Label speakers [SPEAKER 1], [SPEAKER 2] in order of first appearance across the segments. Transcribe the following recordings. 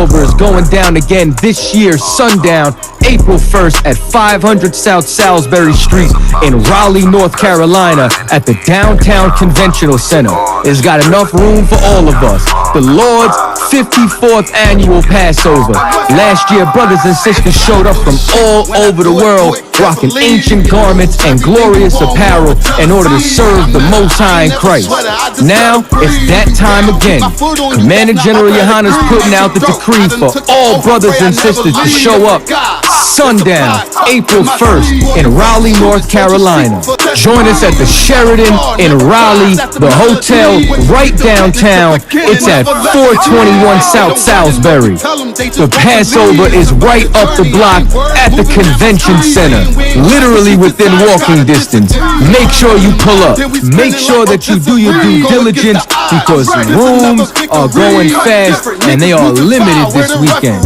[SPEAKER 1] Passover is going down again this year, sundown, April 1st at 500 South Salisbury Street in Raleigh, North Carolina at the Downtown Conventional Center. It's got enough room for all of us. The Lord's 54th annual Passover. Last year, brothers and sisters showed up from all over the world, rocking ancient garments and glorious apparel in order to serve the Most High in Christ. Now, it's that time again. Commander General Yohana's putting out the decree for all brothers and sisters to show up sundown, April 1st in Raleigh, North Carolina. Join us at the Sheridan in Raleigh, the hotel right downtown. It's at 421 South Salisbury. The Passover is right up the block at the Convention Center, literally within walking distance. Make sure you pull up. Make sure that you do your due diligence because rooms are going fast and they are limited this weekend.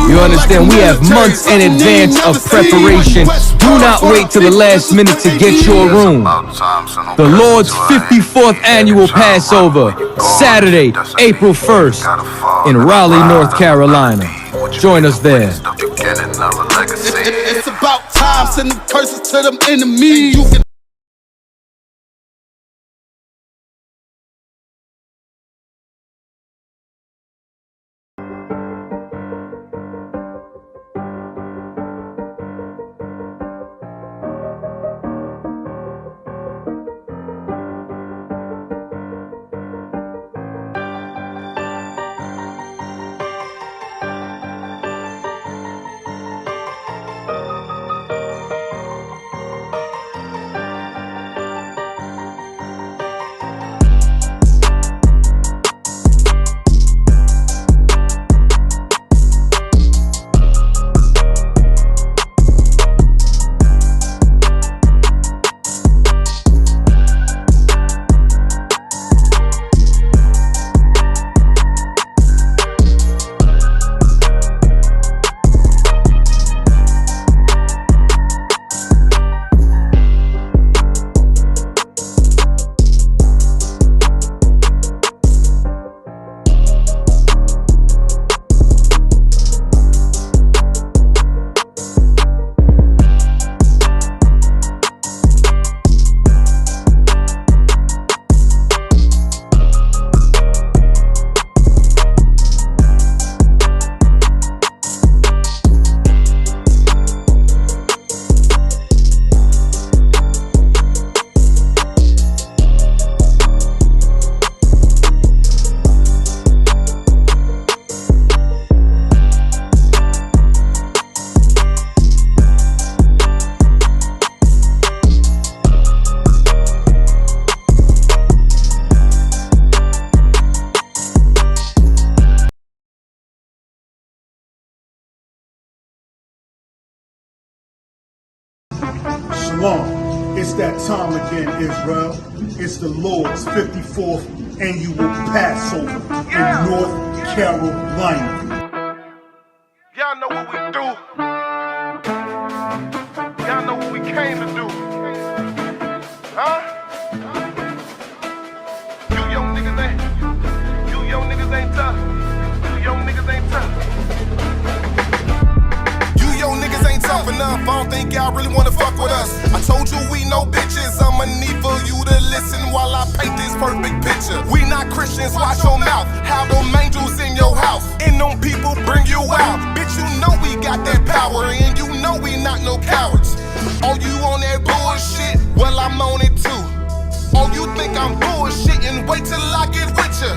[SPEAKER 1] You understand? We have months in advance of preparation. Do not wait till the last minute to get your room. The Lord's 54th annual Passover, Saturday, April 1st in Raleigh, North Carolina. Join us there.
[SPEAKER 2] It's about time, sending curses to them enemies.
[SPEAKER 3] Shalom. It's that time again, Israel. It's the Lord's 54th annual Passover in North Carolina.
[SPEAKER 4] Y'all know what we do. Y'all know what we came to do. Huh? You young niggas ain't tough. You young niggas ain't tough. You young niggas ain't tough enough. I don't think y'all really wanna fuck with us. I told you we no bitches. I'ma need for you to listen while I paint this perfect picture. We not Christians, watch your mouth. Have them angels in your house. And them people bring you out. Bitch, you know we got that power. And you know we not no cowards. Oh, you on that bullshit? Well, I'm on it too. Oh, you think I'm bullshitting? Wait till I get with ya.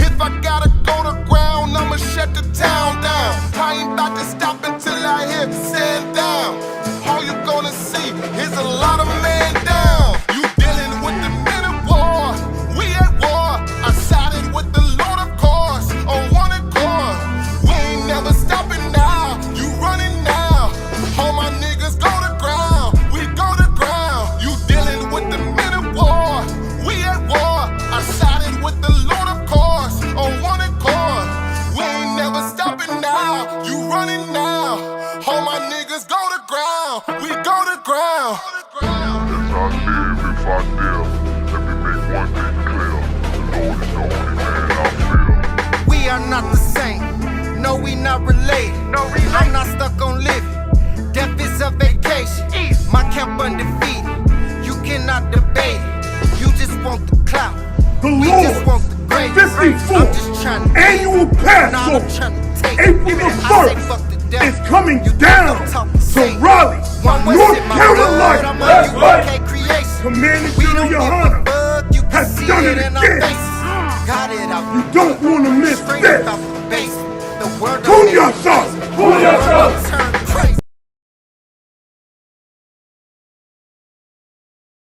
[SPEAKER 4] If I gotta go to ground, I'ma shut the town down. I ain't about to stop until I hear stand down. All you gonna see is a lot of man down. You dealing with the men of war. We at war. I sided with the Lord, of course, on one accord. We ain't never stopping now. You running now. All my niggas go to ground. We go to ground. You dealing with the men of war. We at war. I sided with the Lord, of course, on one accord. We ain't never stopping now. You running now. All my niggas go to ground. We go to ground.
[SPEAKER 5] If I live, let me make one thing clear. The Lord is the only man I fear.
[SPEAKER 6] We are not the same. No, we not related. I'm not stuck on living. Death is a vacation. My camp undefeated. You cannot debate it. You just want the clout.
[SPEAKER 3] The
[SPEAKER 6] We just want the grace.
[SPEAKER 3] 54th
[SPEAKER 6] I'm just trying to
[SPEAKER 3] annual Passover, April the 1st, is coming down to Raleigh, North Carolina. That's right. Commander General Yohana has done it again. You don't want to miss this. Pull yourself. Pull yourself.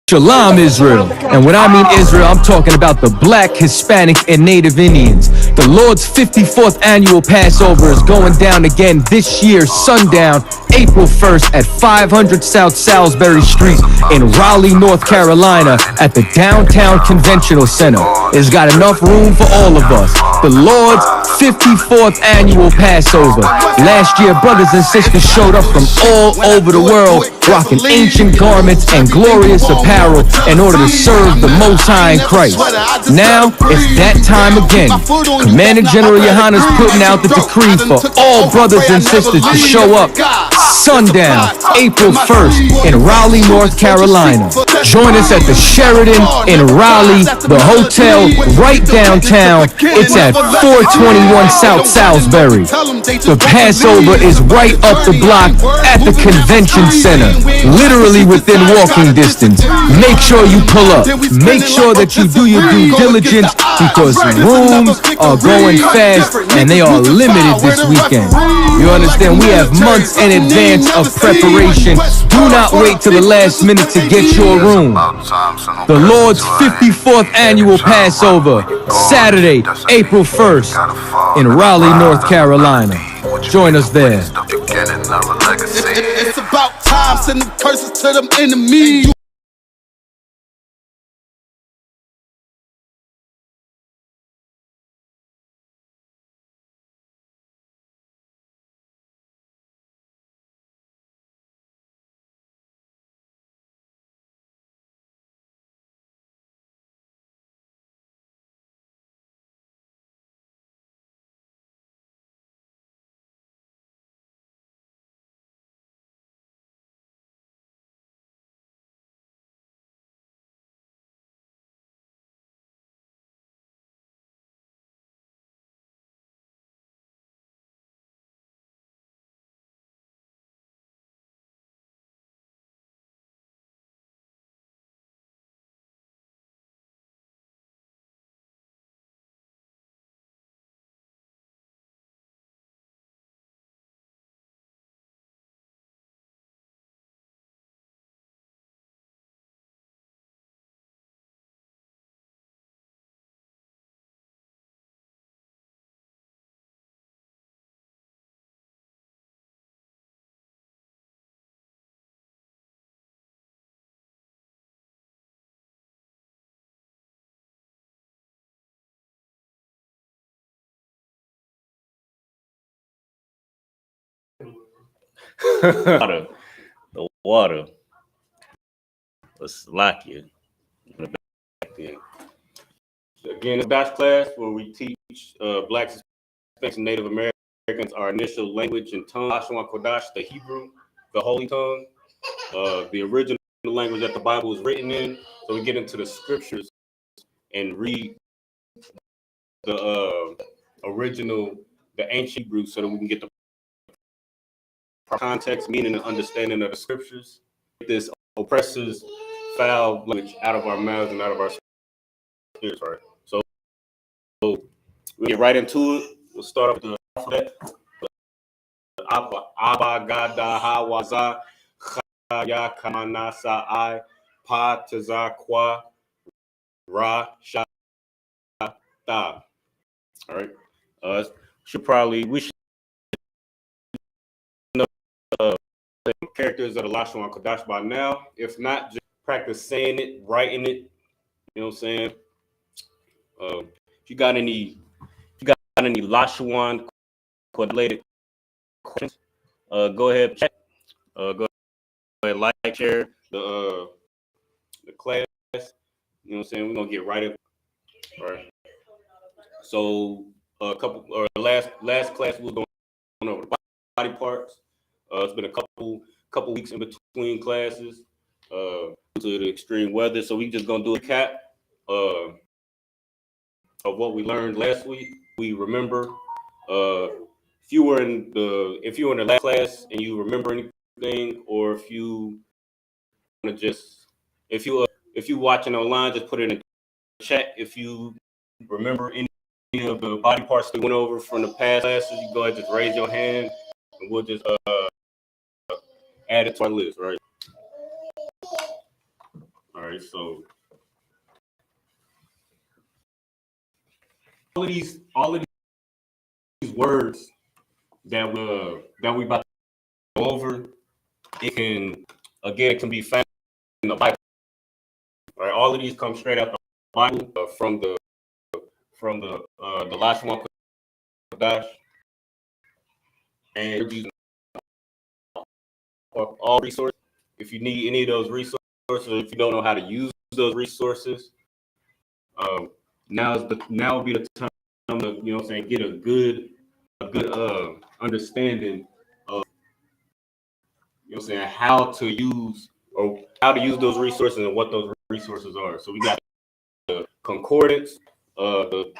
[SPEAKER 1] Shalom, Israel. And when I mean Israel, I'm talking about the Black, Hispanic, and Native Indians. The Lord's 54th annual Passover is going down again this year, sundown, April 1st at 500 South Salisbury Street in Raleigh, North Carolina at the Downtown Conventional Center. It's got enough room for all of us. The Lord's 54th annual Passover. Last year, brothers and sisters showed up from all over the world, rocking ancient garments and glorious apparel in order to serve the Most High in Christ. Now, it's that time again. Commander General Yohana's putting out the decree for all brothers and sisters to show up sundown, April 1st in Raleigh, North Carolina. Join us at the Sheridan in Raleigh, the hotel right downtown. It's at 421 South Salisbury. The Passover is right up the block at the convention center, literally within walking distance. Make sure you pull up. Make sure that you do your due diligence because rooms are going fast and they are limited this weekend. You understand? We have months in advance of preparation. Do not wait till the last minute to get your room. The Lord's 54th annual Passover, Saturday, April 1st in Raleigh, North Carolina. Join us there.
[SPEAKER 2] It's about time, sending curses to them enemies.
[SPEAKER 7] The water. Let's lock you. Again, it's Qadash class where we teach Blacks, Hispanics, and Native Americans our initial language and tongue. Lashawan, Qadash, the Hebrew, the Holy Tongue, the original language that the Bible was written in. So we get into the scriptures and read the original, the ancient Hebrew, so that we can get the context, meaning, and understanding of the scriptures. Get this oppressor's foul language out of our mouths and out of our spirits, right? So we get right into it. We'll start off with the alphabet. Abba, Gada, Hawaza, Chaya, Kamanasa, I, Pa, Taza, Kwa, Ra, Sha, Ta. All right. We should know the characters of the Lashawan Qadash by now. If not, just practice saying it, writing it. You know what I'm saying? If you got any Lashawan related questions, go ahead, check. Go ahead, like, share the class. You know what I'm saying? We're gonna get right up. All right. So last class we was doing over the body parts. It's been a couple weeks in between classes due to the extreme weather. So we just gonna do a recap of what we learned last week. We remember if you were in the last class and you remember anything, or if you want to just if you watching online, just put it in the chat if you remember any of the body parts we went over from the past classes. You go ahead, just raise your hand, and we'll just add it to our list, right? All right, so all of these words that we about to go over, it can be found in the Bible. Right, all of these come straight out the Bible from the Lashawan Qadash, and you're using all resources. If you need any of those resources, or if you don't know how to use those resources, now would be the time to get a good understanding of how to use those resources and what those resources are. So we got the concordance, the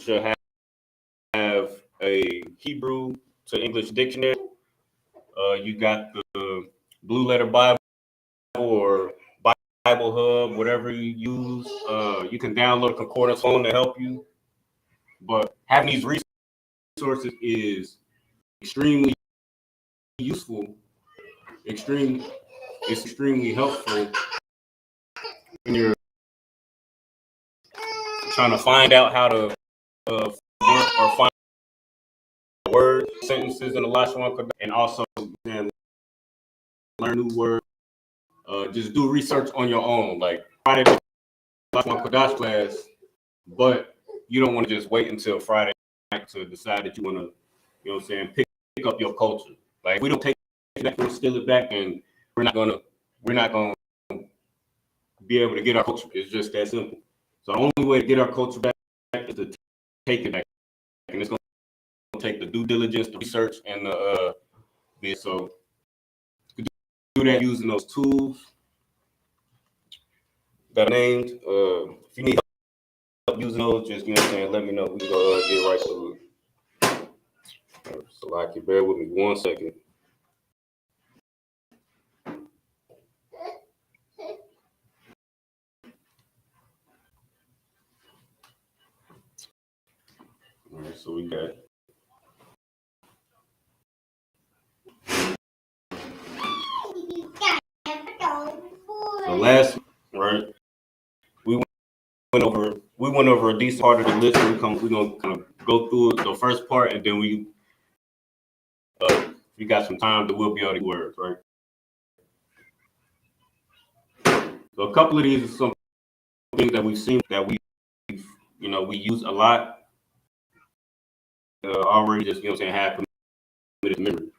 [SPEAKER 7] should have a Hebrew to English dictionary. You got the Blue Letter Bible or Bible Hub, whatever you use. You can download a concordance phone to help you. But having these resources is extremely useful. It's extremely helpful when you're trying to find out how to work or find words, sentences in the Lashawan Qadash, and also learn new words. Just do research on your own. Like Friday Lashawan Qadash class, but you don't want to just wait until Friday night to decide that you want to, pick up your culture. Like we don't take it back, we'll steal it back, and we're not gonna be able to get our culture. It's just that simple. So the only way to get our culture back is to take it back, and it's gonna take the due diligence, the research, and so you can do that using those tools that are named. If you need help using those, just let me know. We can go get right to it. So like, you bear with me 1 second. All right, so we got the last, right? We went over a decent part of the list. We're gonna kind of go through the first part, and then we got some time that we'll be able to words, right? So a couple of these are some things that we've seen that we use a lot already. Just have committed memory.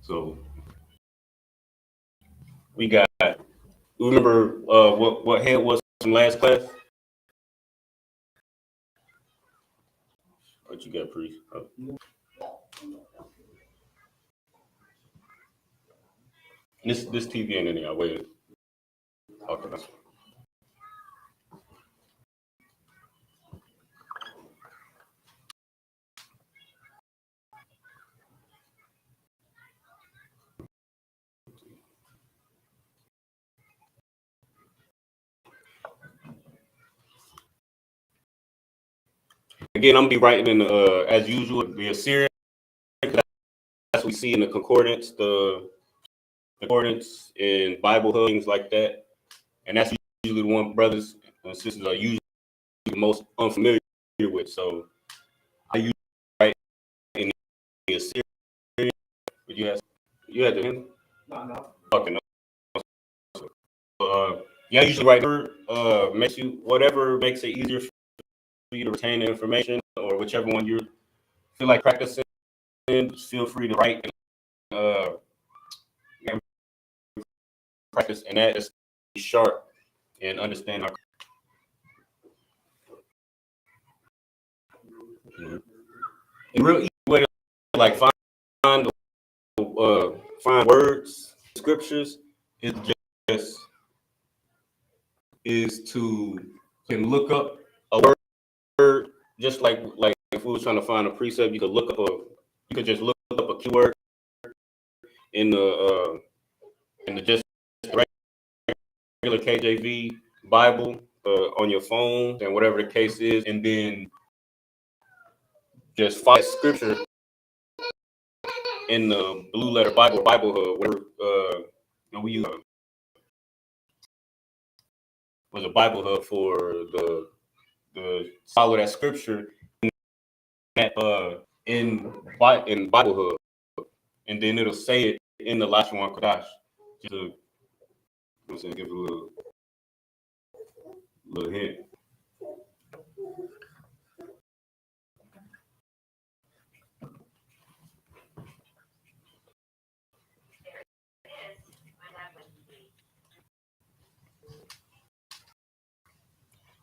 [SPEAKER 7] So we remember what head was from last class? What you got, priest? Oh. This TV ain't in there. Wait. Okay, that's fine. Again, I'm gonna be writing in as usual, the Assyrian. That's what we see in the concordance, the concordance in Bible Hub, things like that. And that's usually the one brothers and sisters are usually the most unfamiliar with. So a Syrian. But you had the Hindu?
[SPEAKER 3] No.
[SPEAKER 7] Okay, no. Yeah, I usually write makes you whatever makes it easier for you to retain the information, or whichever one you feel like practicing. Just feel free to write and practice, and that is sharp and understand our. And real easy way to like find words, scriptures is to can look up a word just like if we were trying to find a precept, you could just look up a keyword in the just regular KJV Bible on your phone and whatever the case is, and then just find scripture in the Blue Letter Bible Hub, where we use was a Bible Hub for the follow that scripture in Bible Hub, and then it'll say it in the Lashawan Qadash. Just to give a little hint.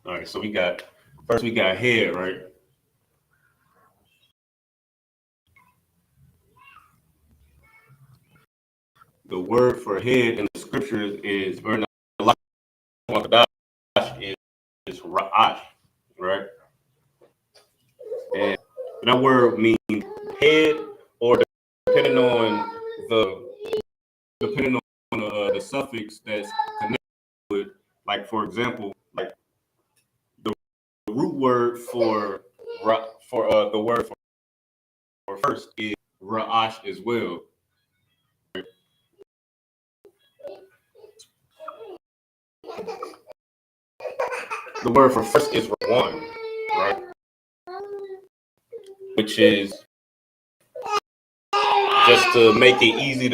[SPEAKER 7] All right, so we got head, right? The word for head in the scriptures is ra'ash, right? And that word means head, or depending on the suffix that's connected with, like for example, like the root word for the word for first is ra'ash as well. The word for first is one, right? Which is just to make it easy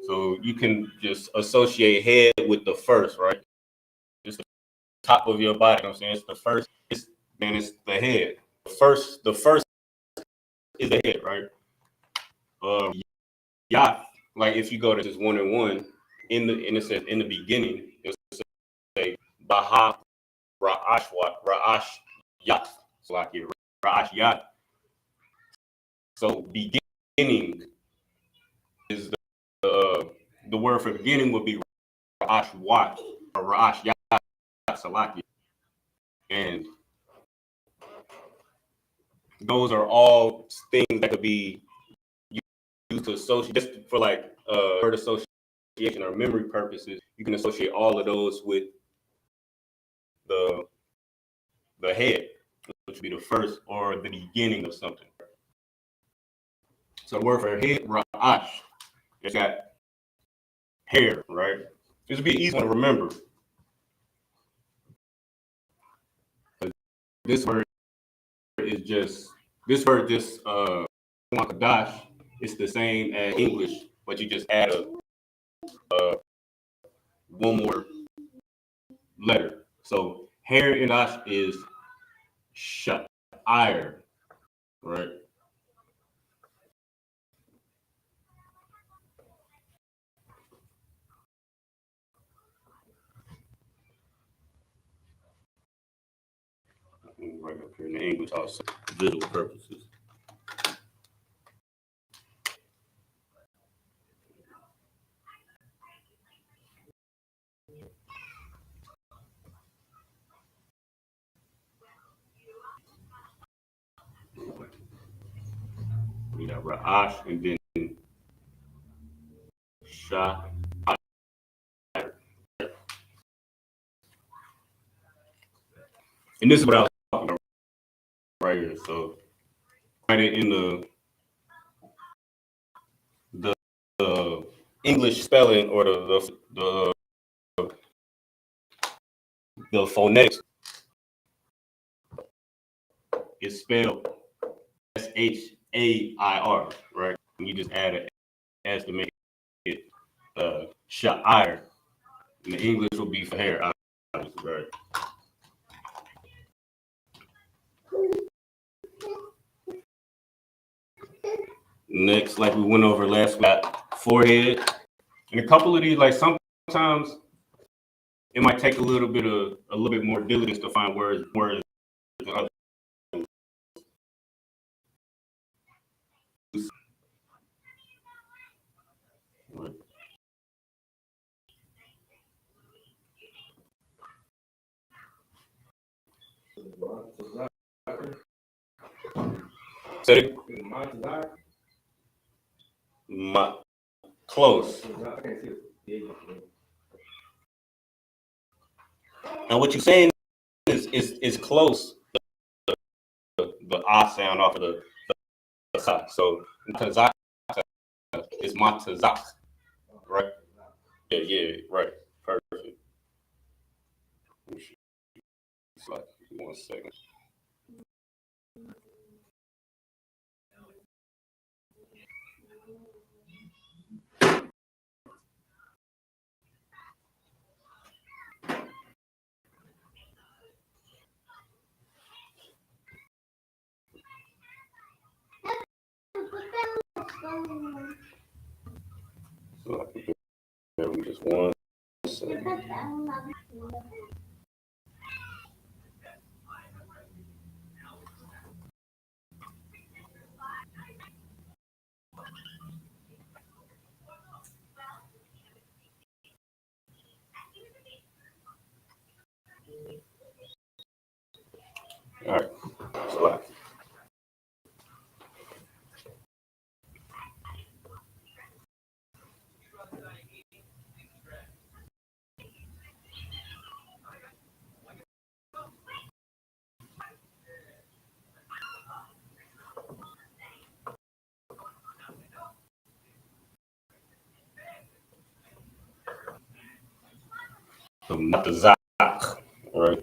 [SPEAKER 7] so you can just associate head with the first, right? It's the top of your body, you know what I'm saying? It's the first, then it's the head. The first is the head, right? Yath, like if you go to this 1 and 1, and it says in the beginning, it'll say Baha Ra'ash Yath. So like Ra'ash Yath. So beginning is the word for beginning would be Ra'ash Wat or Ra'ash Yath Salaki. And those are all things that could be used to associate, just for like word association or memory purposes. You can associate all of those with the head, which would be the first or the beginning of something. So the word for head, Ra'ash, it's got hair, right? This would be an easy one to remember. This word just Qadash, it's the same as English, but you just add one more letter. So hair in Dash is Sha'ir, right? Right up here in the English also, visual purposes. We got Ra'ash and then Sha'ir. And this is what I was talking about right here. So write it in the English spelling or the phonetics is spelled A-I-R, right? And you just add an S to make it sha'ir. And the English will be for hair, obviously, right? Next, like we went over last, we got forehead. And a couple of these, like sometimes it might take a little bit more diligence to find words than others. Close. And what you're saying is close. The I sound off of the sa. So tazak is matazak, right? Yeah, right. Perfect. Like 1 second. So I can bear with me just 1 second. All right. So matazak, right?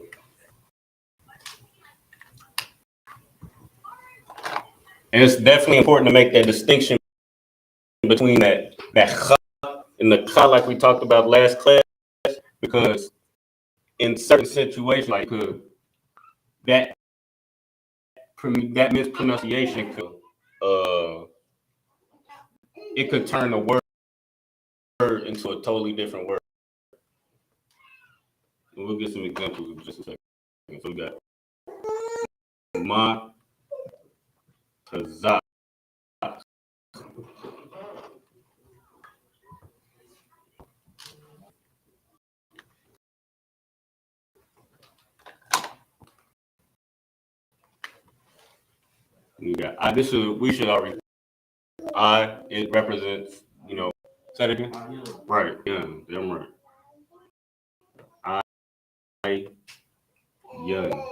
[SPEAKER 7] And it's definitely important to make that distinction between that cha and the ka, like we talked about last class, because in certain situations, like that mispronunciation could it could turn the word into a totally different word. And we'll get some examples in just a second. So we got ma tazak. We got we should already it represents, say it again. Right, yeah, damn right. I young.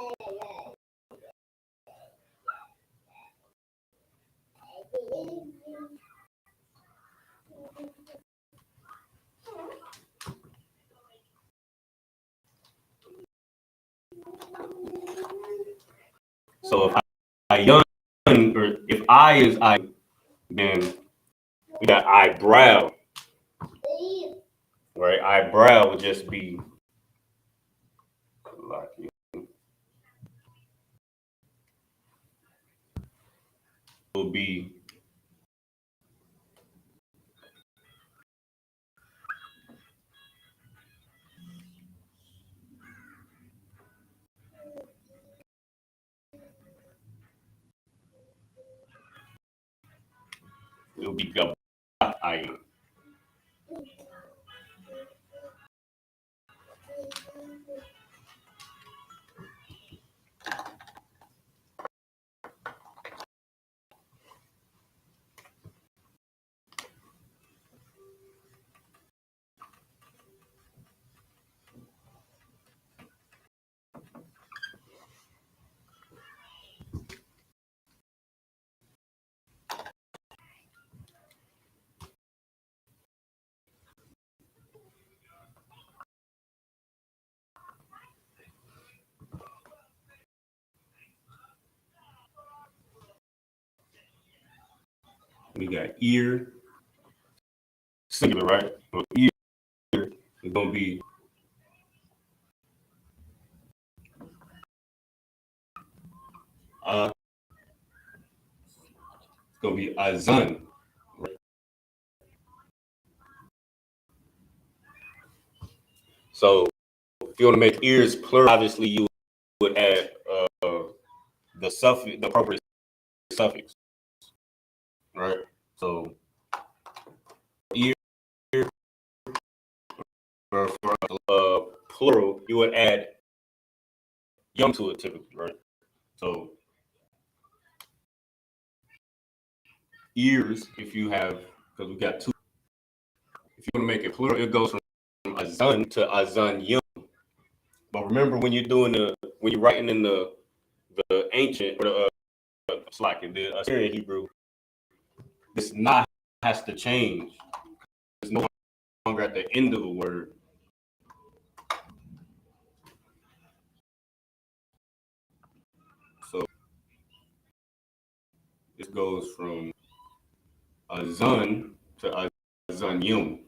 [SPEAKER 7] So if I young, or if I is I, then we got eyebrow, right? Eyebrow would just be like, it will be I. We got ear, singular, right? So ear is gonna be it's gonna be azan. Right? So if you want to make ears plural, obviously you would add the suffix, the appropriate suffix, right? So ear for plural, you would add young to it typically, right? So ears, if you have, because we got two. If you want to make it plural, it goes from azan to azan yum. But remember, when you're writing in the ancient or the Assyrian Hebrew, this na has to change. It's no longer at the end of a word. So this goes from azan to azan yum.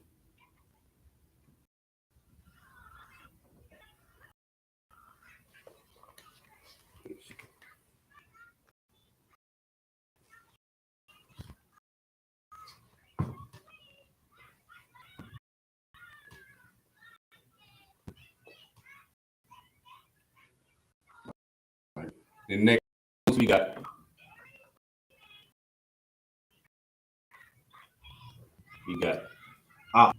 [SPEAKER 7] The next we got ah.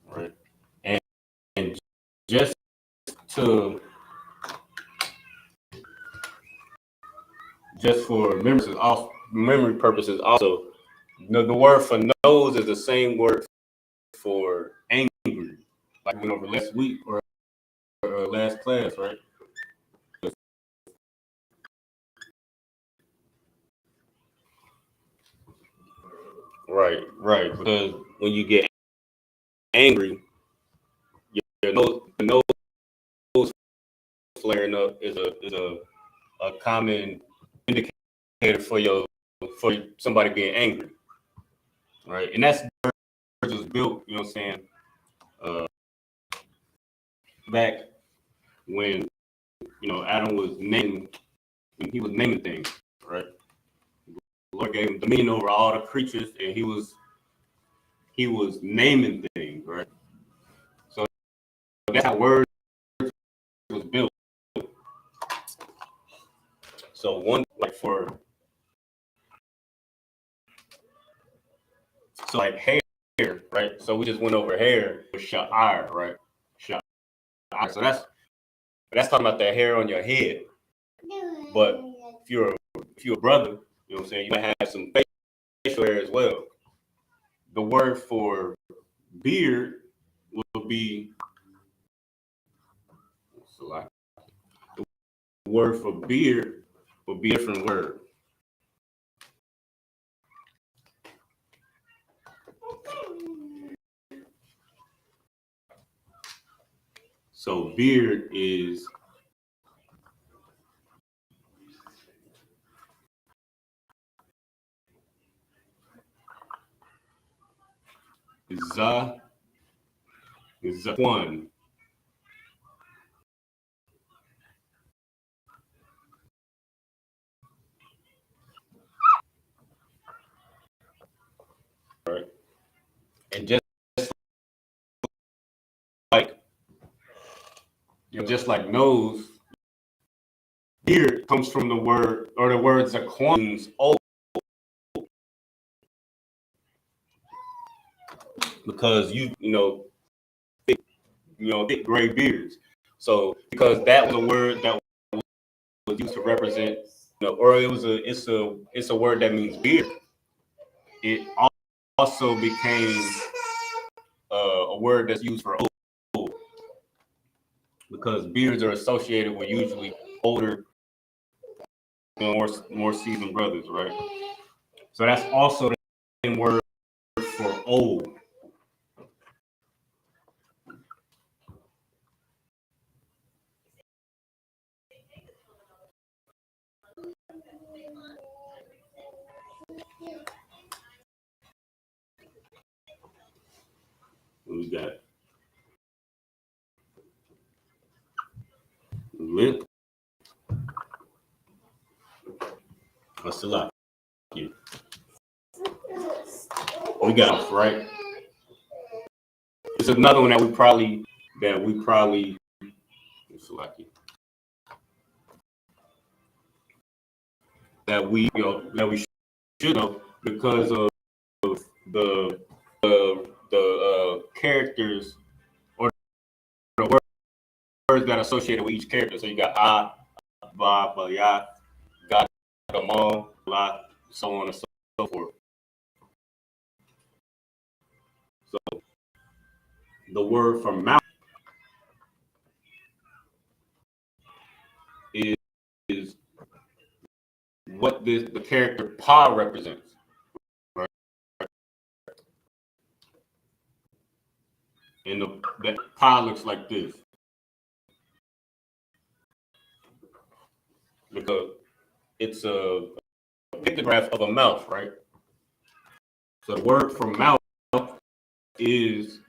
[SPEAKER 7] Right. And just to for memory purposes also, the word for nose is the same word for angry, like we went over last week or last class, right? Right. Because when you get angry, the nose flaring up is a common indicator for somebody being angry, right? And that's was built, you know what I'm saying, back when Adam was naming, when he was naming things, right? The Lord gave him dominion over all the creatures, and he was naming things, right? So that's how words was built. So one like hair, right? So we just went over hair with sha'ar, right? Sha'ar. So that's talking about the hair on your head. But if you're a brother, you know what I'm saying, you might have some facial hair as well. The word for beard will be the word for beard will be a different word. So beard is one. Right. And like just like nose, beard comes from the word or the word Zaquan means old. Because thick gray beards. So because that was a word that was used to represent, or it's a word that means beard. It also became a word that's used for old, because beards are associated with usually older, more seasoned brothers, right? So that's also the same word for old. What we got? Lip. What's the lot? Yeah. We got right. It's another one that we probably it's lucky that we should know because of the characters or the words that are associated with each character. So you got ba, ba, ya, ga, mo, la, so on and so forth. So the word for mouth is what the character pa represents. Right? And that pa looks like this. Because it's a pictograph of a mouth, right? So the word for mouth is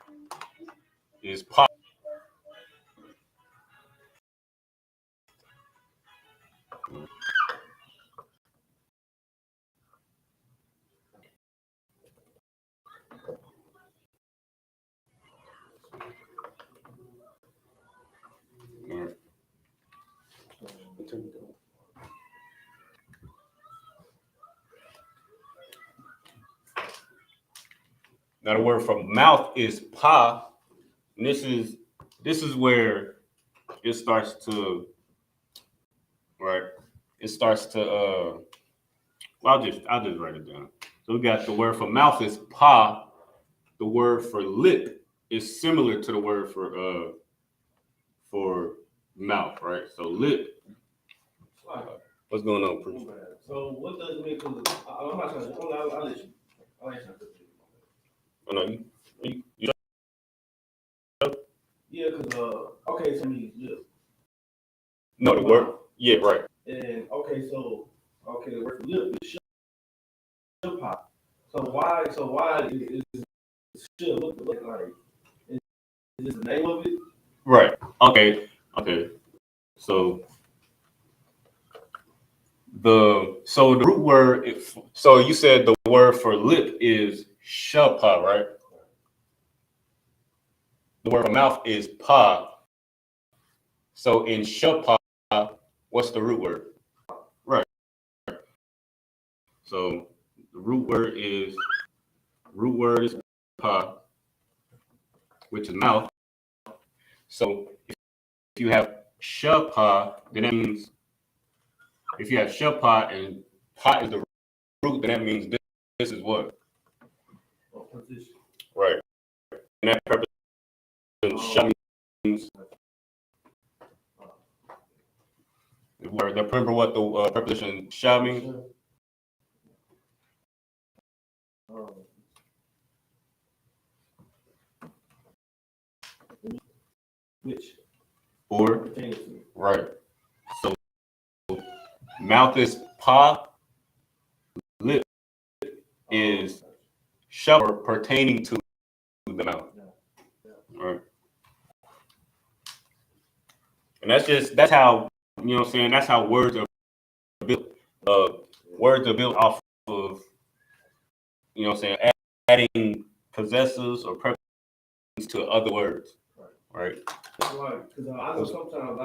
[SPEAKER 7] pa. Right. Now the word for mouth is pa, and this is where it starts to well, I'll just write it down. So we got the word for mouth is pa. The word for lip is similar to the word for mouth, right? So lip. What's going on, Prince?
[SPEAKER 8] So what does it mean? I'm not trying to. I'll let you.
[SPEAKER 7] Oh no, you
[SPEAKER 8] Yeah, because okay, so means lip.
[SPEAKER 7] no, the word. Yeah, right.
[SPEAKER 8] And okay, the word for lip is ship. So why is ship look like? Is this the name of it?
[SPEAKER 7] Right. Okay. So the root word. So you said the word for lip is shapa, right? The word for mouth is pa. So in shapa, what's the root word? Right. So the root word is pa, which is mouth. So if you have shapa, then that means if you have shapa and pa is the root, then that means this is what?
[SPEAKER 8] Position.
[SPEAKER 7] Right. And that preposition means remember what the preposition sha means?
[SPEAKER 8] Which?
[SPEAKER 7] Or right. So mouth is pa, lip is sha, pertaining to the mouth. Right. And that's how, you know what I'm saying, that's how words are built. Words are built off of, you know what I'm saying, adding possessors or prepositions to other words. Right.
[SPEAKER 8] Right. Because I know sometimes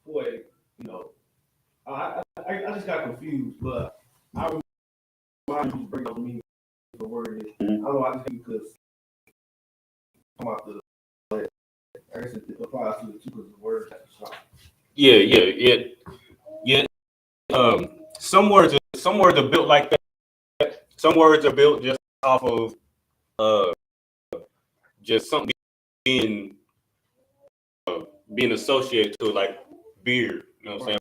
[SPEAKER 8] boy, I just got confused, but I remember you bring up me the word. I know I just think because I'm out the. I guess it applies to the two because the word has to stop.
[SPEAKER 7] Yeah. Some words are built like that. Some words are built just off of just something being associated to, like beard. You know what I'm saying?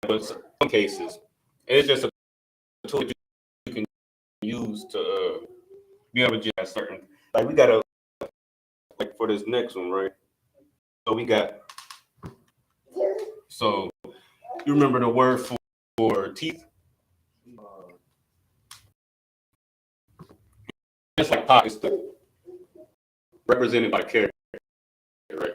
[SPEAKER 7] But some cases, it's just a tool that you can use to be able to just certain. Like we got like for this next one, right? So we got. So you remember the word for teeth? Just like pockets. represented by character, right?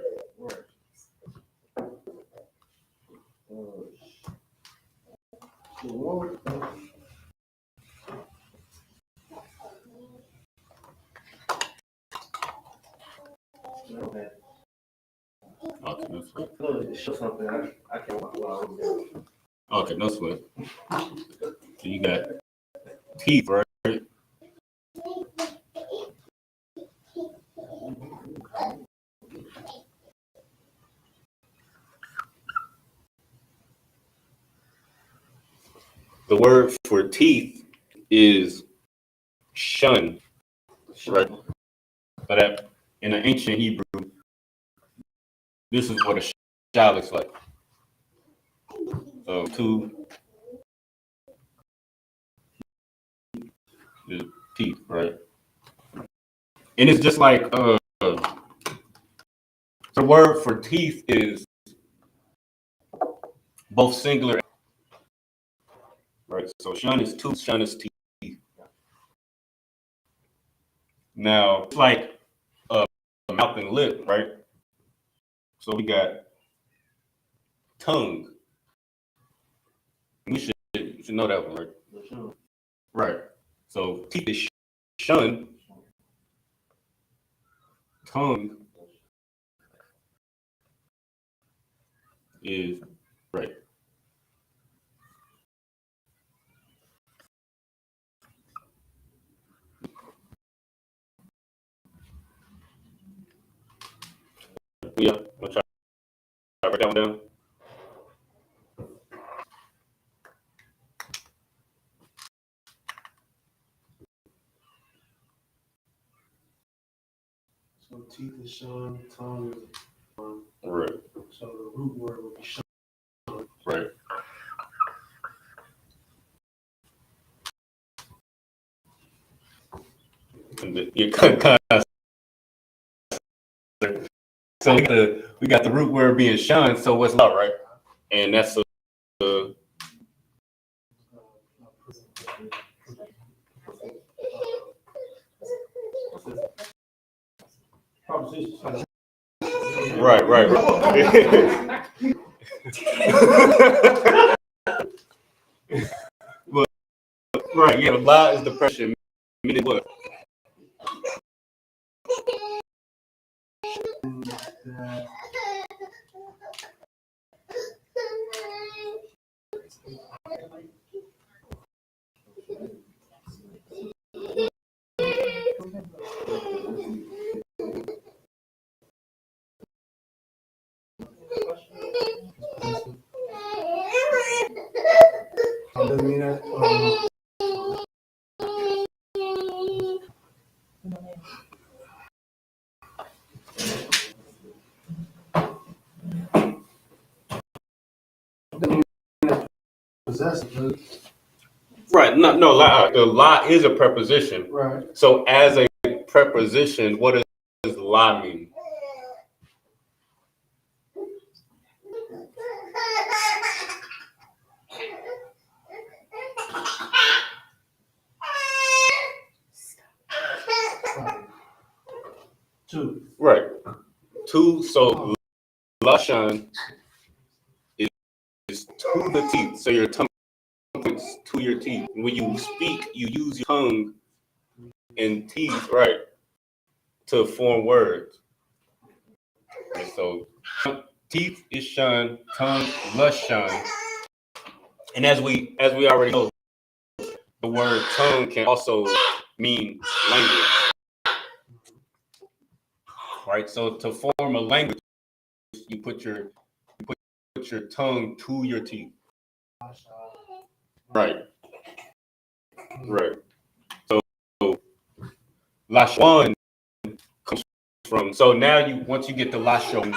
[SPEAKER 7] Okay, no sweat. Okay, no sweat. So you got teeth, right? The word for teeth is shun, right? But in the ancient Hebrew, this is what a shah looks like. So two is teeth, right? And it's just like the word for teeth is both singular, right? So shun is tooth, shun is teeth. Now it's like mouth and lip, right? So we got tongue. You should know that one, right? Right. So teeth is shun. Tongue is right. Yeah, I'll try to write that one down.
[SPEAKER 8] So teeth is shun, tongue is
[SPEAKER 7] Right.
[SPEAKER 8] so the root word would be shun.
[SPEAKER 7] Right. So we got the root word being shunned. So what's love, right? And that's the right. Well, right. Yeah, la is depression. Meaning what?
[SPEAKER 8] Doesn't mean that. Possessive.
[SPEAKER 7] Right. No. La. The la is a preposition.
[SPEAKER 8] Right.
[SPEAKER 7] So as a preposition, what does la mean?
[SPEAKER 8] Two.
[SPEAKER 7] Right. Two. So Lashawan is to the teeth. So your tongue points to your teeth. When you speak, you use your tongue and teeth, right, to form words. And so teeth is shun, tongue Lashawan. And as we already know, the word tongue can also mean language. Right. So to form a language, you put your tongue to your teeth. Right. Right. So Lashawan comes from. So now once you get the Lashawan,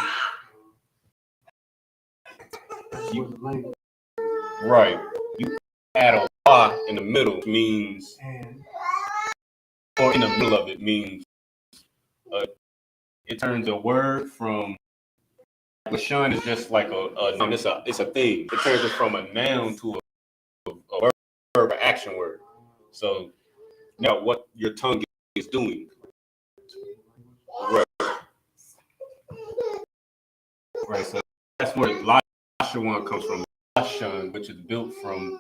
[SPEAKER 7] right. You add a la in the middle means, or in the middle of it means, it turns a word from. Lashawan is just like a noun. It's a thing. It turns it from a noun to a verb, an action word. So now what your tongue is doing. Right. Right. So that's where Lashawan comes from. Lashawan, which is built from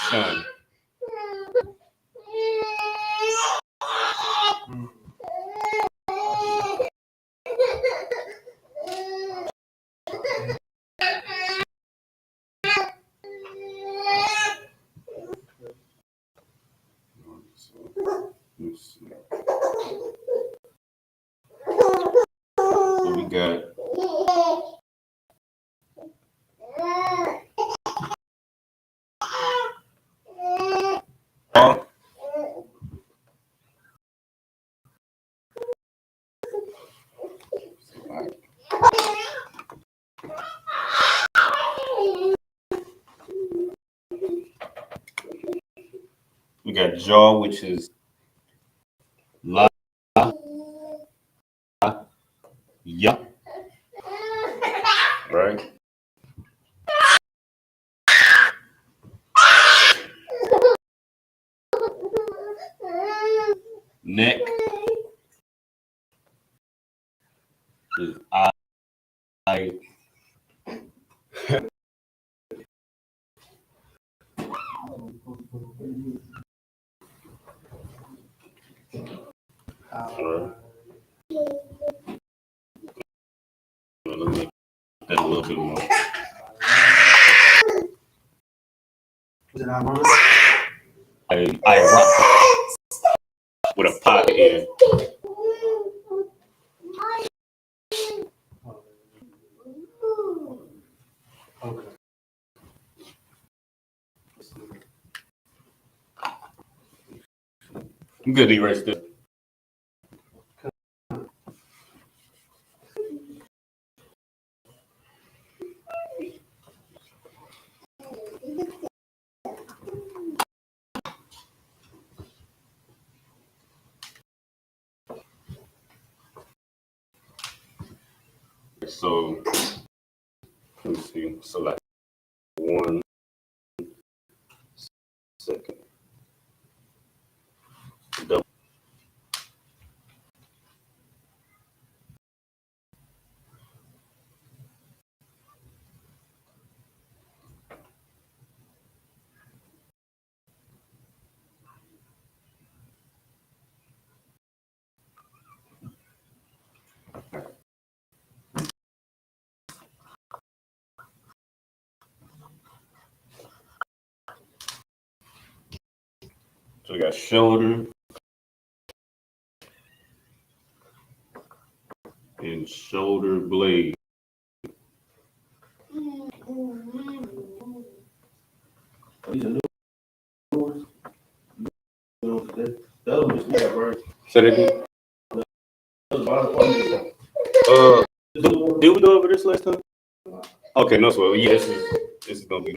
[SPEAKER 7] shun. Let's see. So we got jaw, which is la ya, right? Neck is I. Let me make that a little bit more. I rock with a pocket in.
[SPEAKER 8] Okay.
[SPEAKER 7] I'm good to erase this. So let me see. So like 1 second. Double. So we got shoulder and shoulder blade.
[SPEAKER 8] These are new ones. The other ones, yeah, right?
[SPEAKER 7] Say that again. Did we go over this last time? Okay, no, so yeah, this is gonna be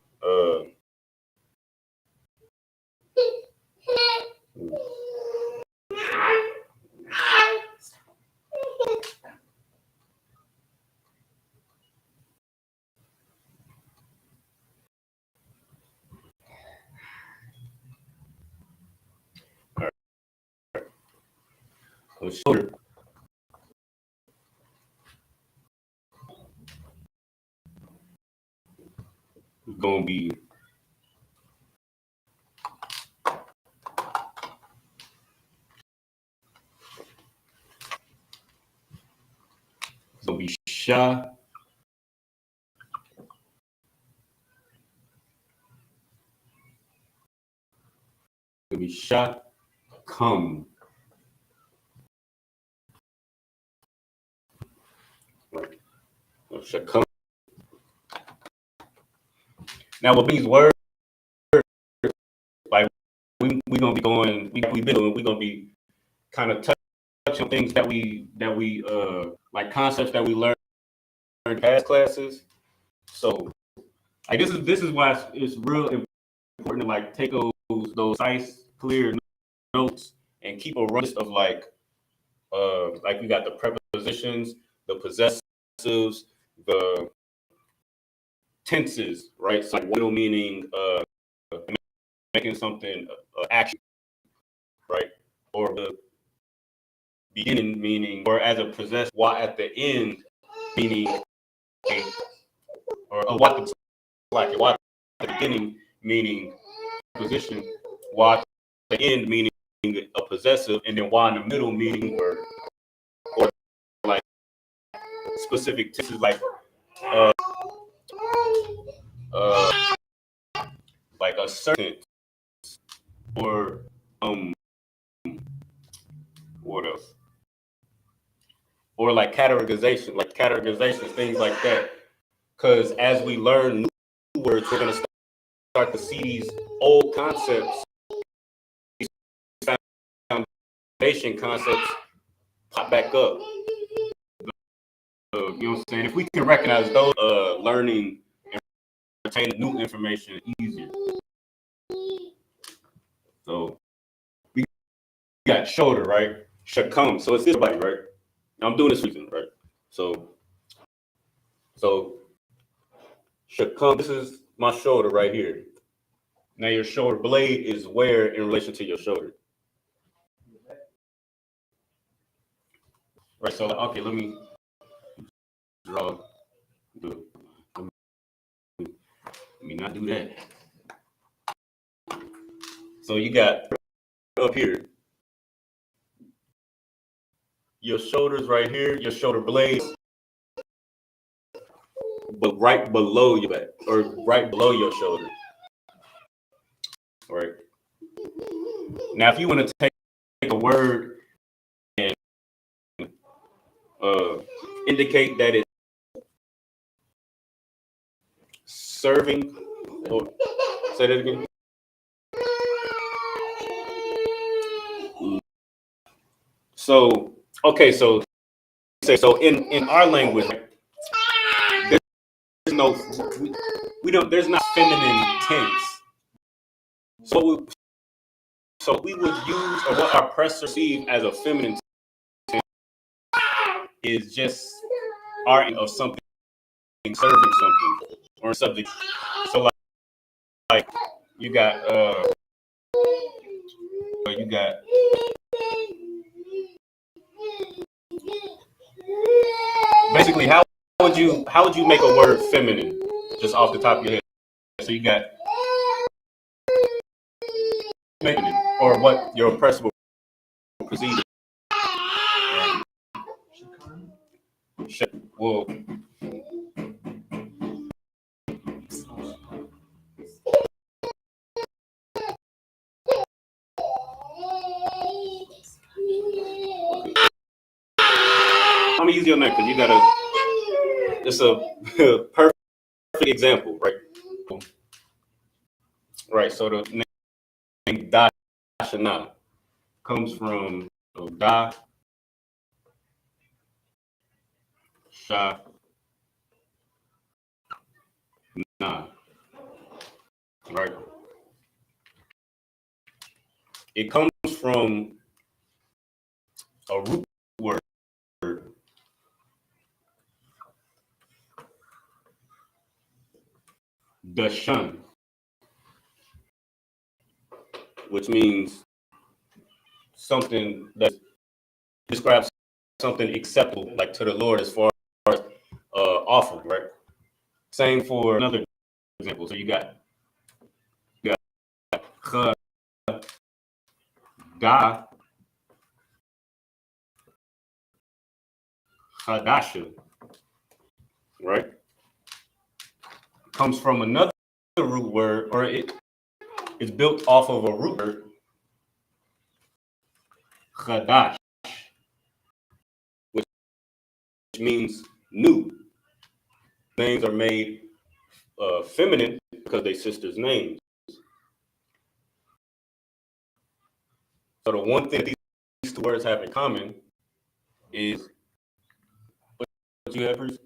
[SPEAKER 7] shoulder. Gonna be shy. Gonna be shy. Come. Right. Should come. Now with these words, like we gonna be going. We've been doing. We gonna be kind of touching things that we like concepts that we learned in past classes. So like this is why it's real important to like take those nice clear notes and keep a list of like we got the prepositions, the possessives, the tenses, right? So like will meaning making something action, right? Or beginning meaning, or as a possessor, wa at the end meaning, or wa like wa at the beginning meaning position, wa at the end meaning a possessive, and then wa in the middle meaning word, or like specific tenses uh, like a certain, or what else? Or like categorizations, things like that. Because as we learn new words, we're gonna start to see these old concepts, these foundation concepts pop back up. You know what I'm saying? If we can recognize those, learning and retaining new information easier. So we got shoulder, right? Should come. So it's this body, right? I'm doing this reason, right? So should come. This is my shoulder right here. Now your shoulder blade is where in relation to your shoulder? Right. So okay, let me draw. Let me not do that. So you got up here. Your shoulders right here, your shoulder blades, but right below your back, or right below your shoulder. All right. Now, if you want to take a word and indicate that it's serving, or say that again. So, okay, so in our language, there's no, there's not feminine tense. So we would use, or what our press receive as a feminine tense is just art of something, serving something, or something. So like you got basically, how would you make a word feminine just off the top of your head? So you got feminine, or what your oppressor will perceive. Well, I'm gonna use your name because you got it's a perfect example, right? Right. So the name Dashana comes from Da Sha Na, right? It comes from a root word, Dashan, which means something that describes something acceptable, like to the Lord, as far as offering, right? Same for another example. So you got Qadash, Qadash, right? Comes from another root word, or it's built off of a root word, Qadash, which means new. Names are made feminine because they sisters' names. So the one thing these two words have in common is what you have, Bruce?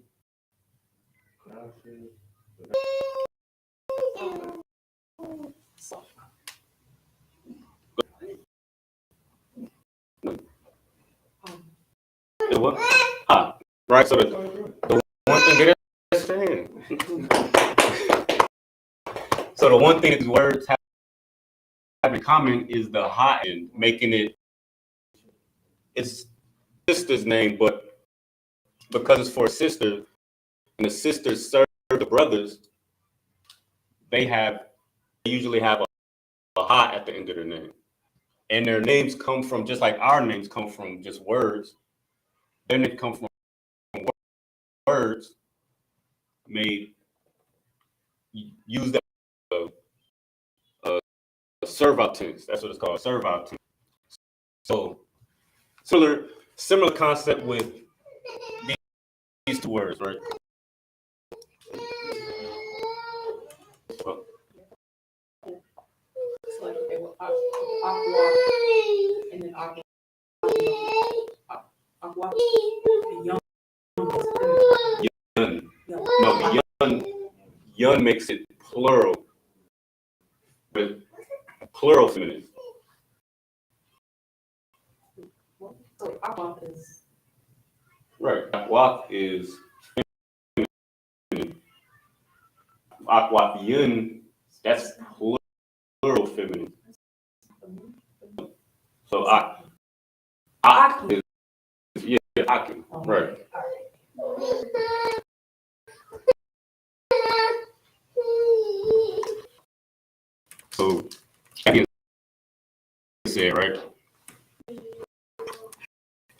[SPEAKER 7] The what? Ah, right. So the one thing that's saying. So the one thing that these words have in common is the hot end, making it. sister's name, but because it's for a sister, and the sisters serve the brothers, they usually have a ha at the end of their name. And their names come from, just like our names come from just words, their names come from words made, used as a servile tense. That's what it's called, servile tense. So similar concept with these two words, right?
[SPEAKER 9] It's like, okay, well, aqua, and then aqua, and young.
[SPEAKER 7] Yun. No, the yun makes it plural, but plural feminine.
[SPEAKER 9] So aqua is.
[SPEAKER 7] Right. Aqua is feminine. Aqua yun, that's plural feminine. So ak is, yeah, akin, right. So said, right?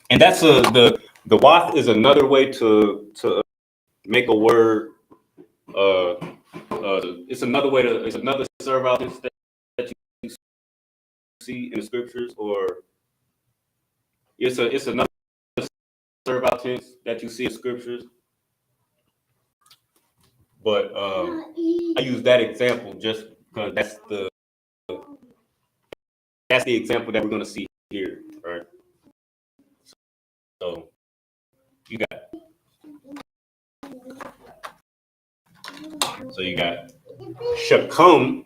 [SPEAKER 7] And that's the wath is another way to make a word. It's another servile tense that you see in the scriptures, or it's another servile tense that you see in scriptures. But I use that example just because that's the example that we're going to see here, right? So you got shakum,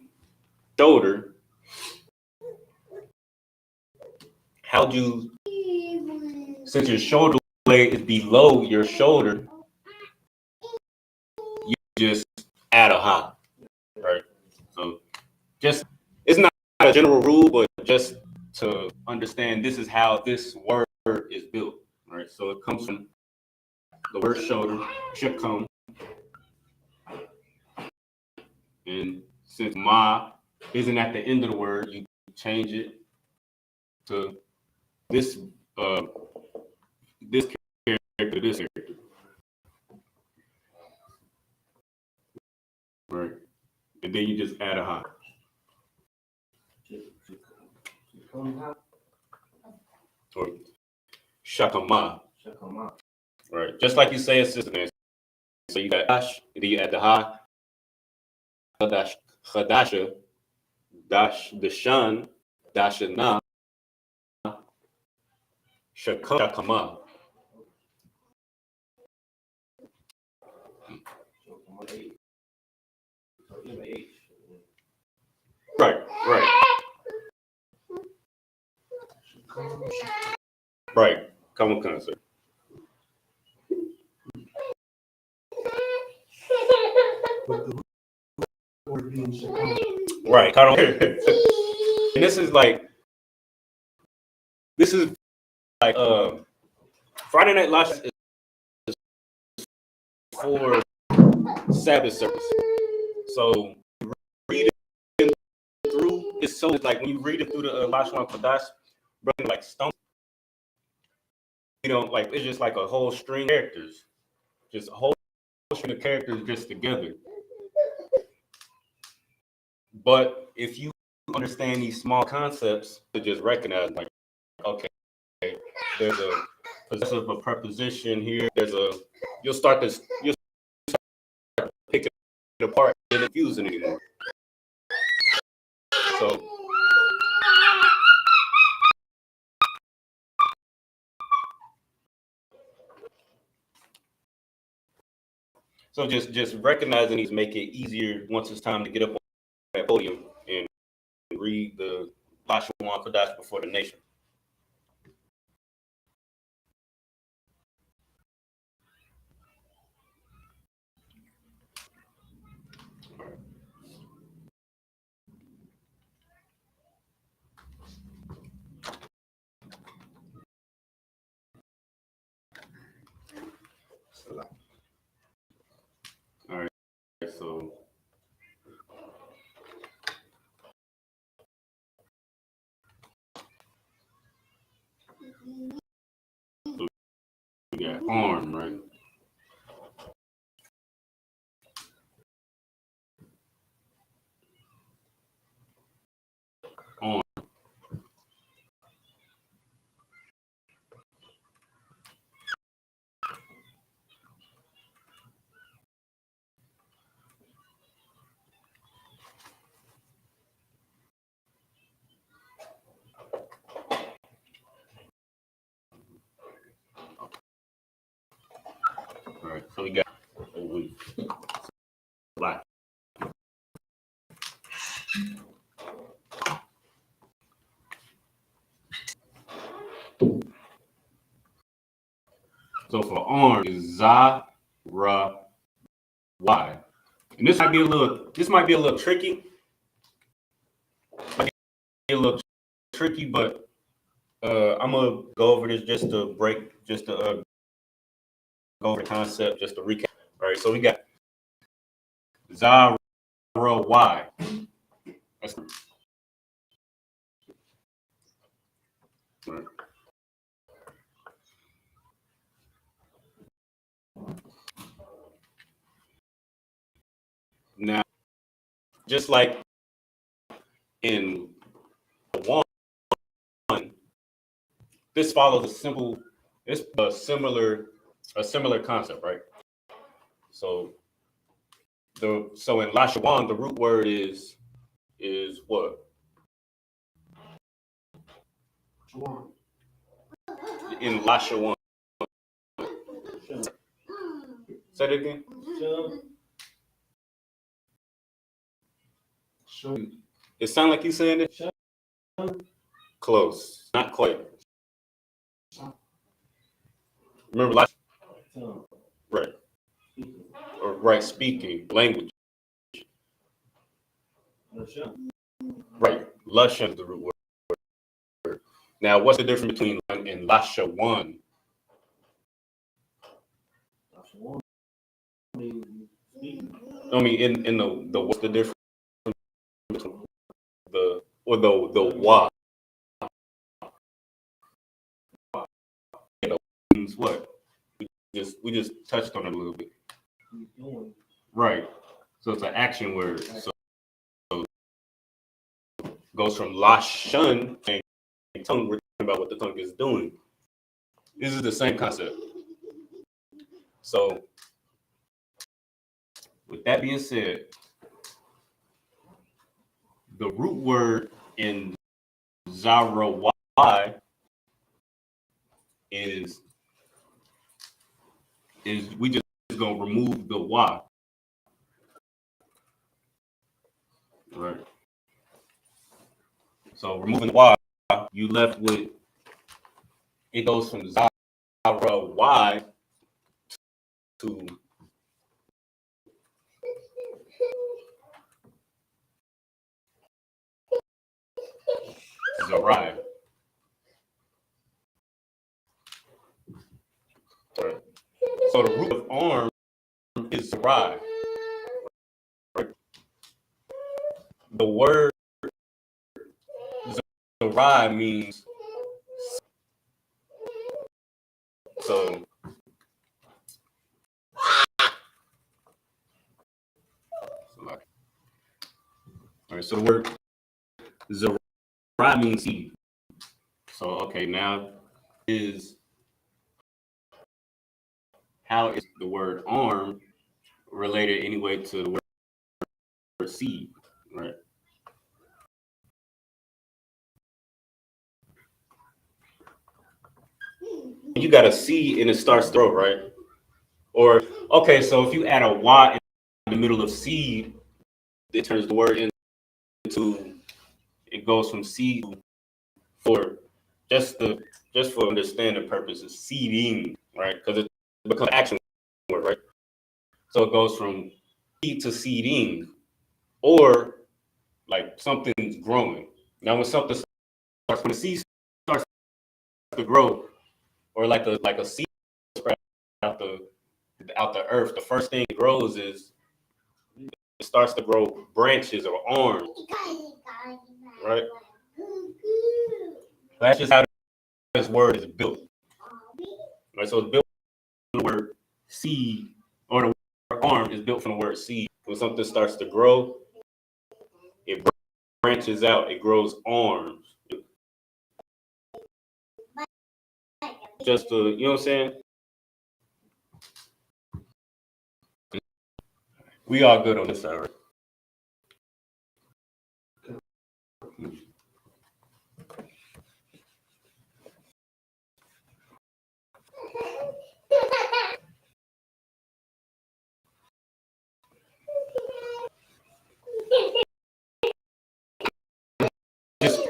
[SPEAKER 7] shoulder. Since your shoulder blade is below your shoulder, you just add a ha, right? So it's not a general rule, but just to understand, this is how this word is built, right? So it comes from the word shoulder, shakum. And since ma isn't at the end of the word, you change it to this this character, this character. Right. And then you just add a ha. Or shakama. Right. Just like you say a sister name. So you got dash, and then you add the ha. Qadash, Qadasha, Dash, Dashan, Dashana, Shakama. Right. Common concept. Right. And this is like Friday Night Lights is for Sabbath service. So reading through it's so like when you read it through the Lashawan Qadash, like stone. You know, like it's just like a whole string of characters, just a whole string of characters just together. But if you understand these small concepts, to just recognize, like, okay, there's a possessive, a preposition here. You'll start picking it apart and not confusing anymore. So just recognizing these make it easier once it's time to get up on that podium and read the Lashawan Qadash before the nation. All right, so we got arm, right? Arm. All right, so we got black. So for arm is za, ra, y, and this might be a little tricky. Might be a little tricky, but I'm gonna go over this just to go over the concept, just to recap. All right, so we got za, ra, y. That's right. Now, just like in one, this follows a similar concept, right? So in Lashawan, the root word is what? In Lashawan. Say it again. It sounds like you saying it. Close, not quite. Remember, right, or right, speaking language. Right, Lashan is the root word. Now, what's the difference between and Lashawan? I mean, in the what's the difference between the wa? You know, means what? We just touched on it a little bit. Right. So it's an action word. So it goes from Lashun and tongue. We're talking about what the tongue is doing. This is the same concept. So with that being said, the root word in Zarawai is we just gonna remove the Y. Right. So removing the Y, you left with, it goes from Zarawai to Zarai. Right. So the root of arm is Zarai. Right. The word Zarai means so. All right, so the word Zarai means seed. So okay, now how is the word arm related anyway to the word seed, right? You got a C and it starts to grow, right? Or okay, so if you add a Y in the middle of seed, it turns the word into, it goes from seed for just for understanding purposes, seeding, right? Because it becomes an action word, right? So it goes from seed to seeding, or like something's growing. Now when something starts, when the seed starts to grow, or like a seed sprout out the out the earth, the first thing it grows is it starts to grow branches or arms, right? That's just how this word is built, right? So it's built from the word seed, or the word arm is built from the word seed. When something starts to grow, it branches out, it grows arms. Just to, you know what I'm saying? We all good on this side, right? Just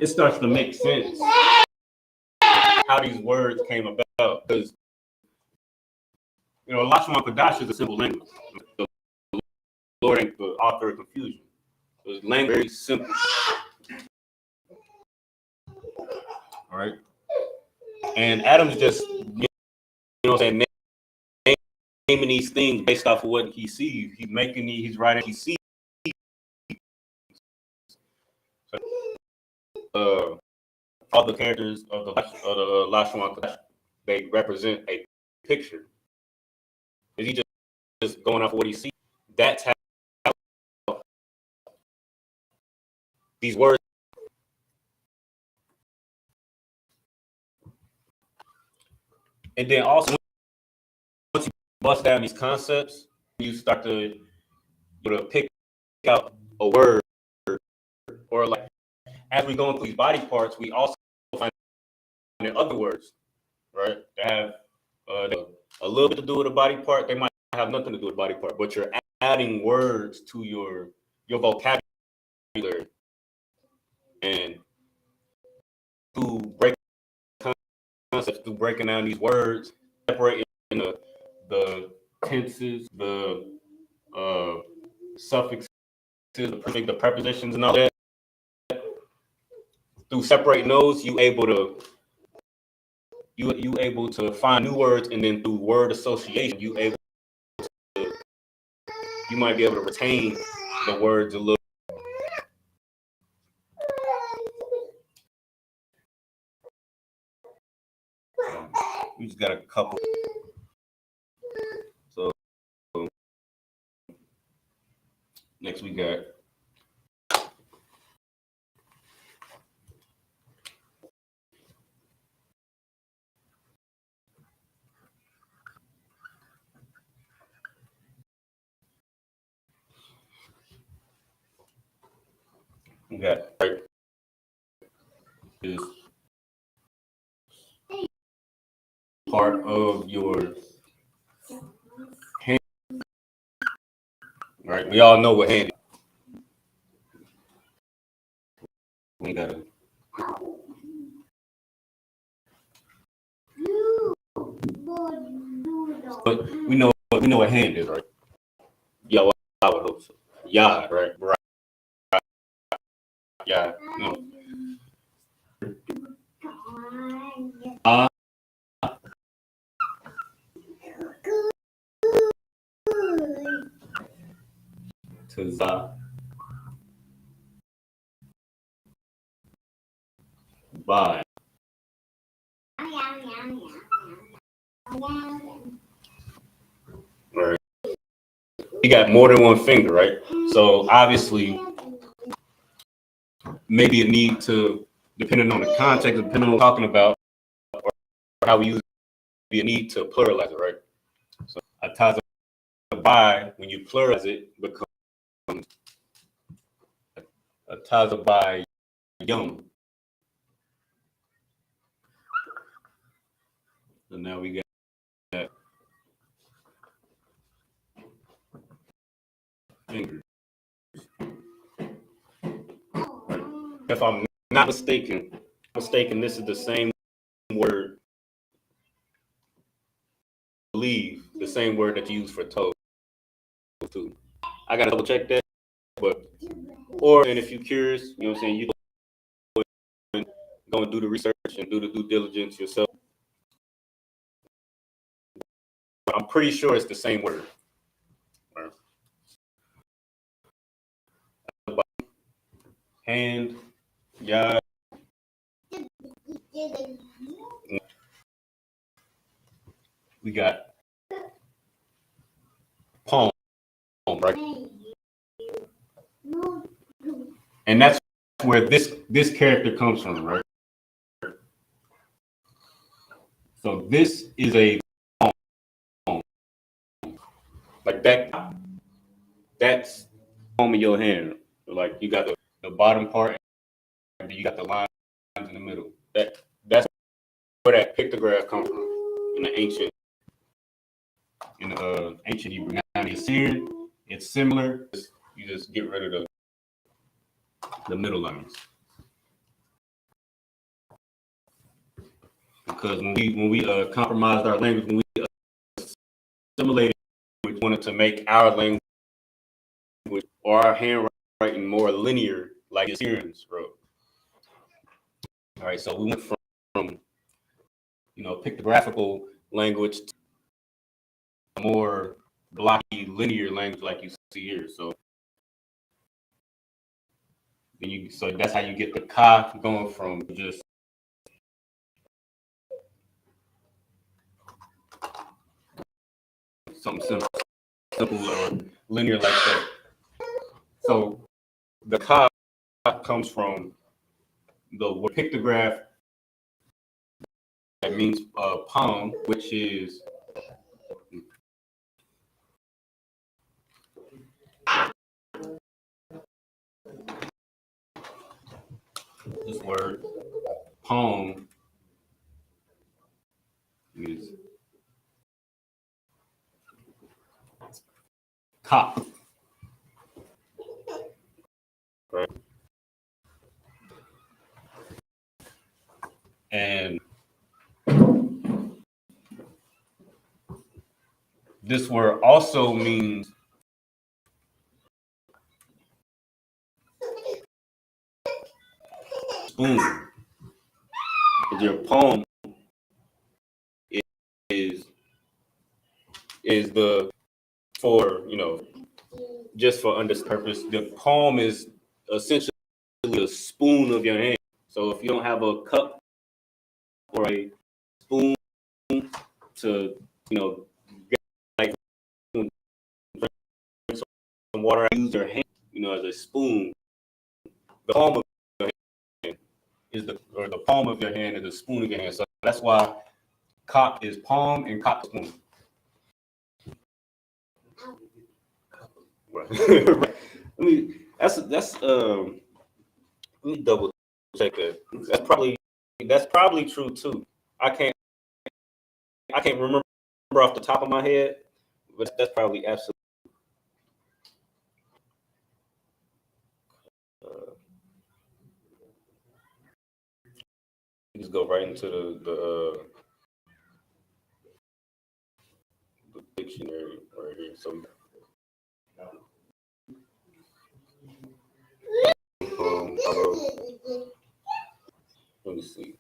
[SPEAKER 7] it starts to make sense how these words came about, because Lashawan Qadash is a simple language. The Lord ain't the author of confusion. So it's language very simple. All right. And Adam's just, naming these things based off of what he sees. He's making these, he's writing, he sees. All the characters of the Lashawan Qadash, they represent a picture. Is he just going off of what he sees? That's how these words. And then also, once you bust down these concepts, you start to pick out a word, or like as we go into these body parts, we also find other words, right? That have a little bit to do with a body part. They might have nothing to do with a body part, but you're adding words to your vocabulary, and to break concepts, through breaking down these words, separating the tenses, the suffixes, the prepositions, and all that. Through separating those, you able to find new words, and then through word association, you might be able to retain the words a little. We just got a couple. So next we got right is part of your hand, right? We all know what hand is. We gotta but we know what hand is, right? Yeah, well, I would hope so. Yeah, right. Yeah, no. To za, by. Right. You got more than one finger, right? So obviously, maybe a need to, depending on the context, depending on what we're talking about, or how we use it, be a need to pluralize it, right? So ataza by, when you pluralize it, becomes ataza by young. So now we got fingers. If I'm not mistaken, this is the same word. I believe the same word that you use for toe too. I gotta double check that, and if you're curious, you know what I'm saying, you go and do the research and do the due diligence yourself. pretty sure it's the same word. Hand, yeah. We got palm, right? And that's where this character comes from, right? So this is a palm. Like that. That's palm of your hand. Like you got the bottom part, and you got the lines in the middle. That's where that pictograph comes from in the ancient Hebrew. Now the Assyrian, it's similar. You just get rid of the middle lines. Because when we compromised our language, when we assimilated, we wanted to make our language or our handwriting more linear, like the Assyrians wrote. All right, so we went from pictographical language to a more blocky, linear language, like you see here. So that's how you get the ka going from just something simple or linear like that. So the ka comes from the word pictograph that means palm, which is this word palm is ka. Right. And this word also means spoon. Your palm is the for just for under purpose. The palm is essentially a spoon of your hand. So if you don't have a cup or a spoon to get like drink some water, use your hand as a spoon. The palm of your hand is the palm of your hand is the spoon of your hand. So that's why cock is palm and cock is spoon. Right. Let me double check that. That's probably true too. I can't remember off the top of my head, but that's probably absolutely. Just go right into the dictionary right here. So let me see.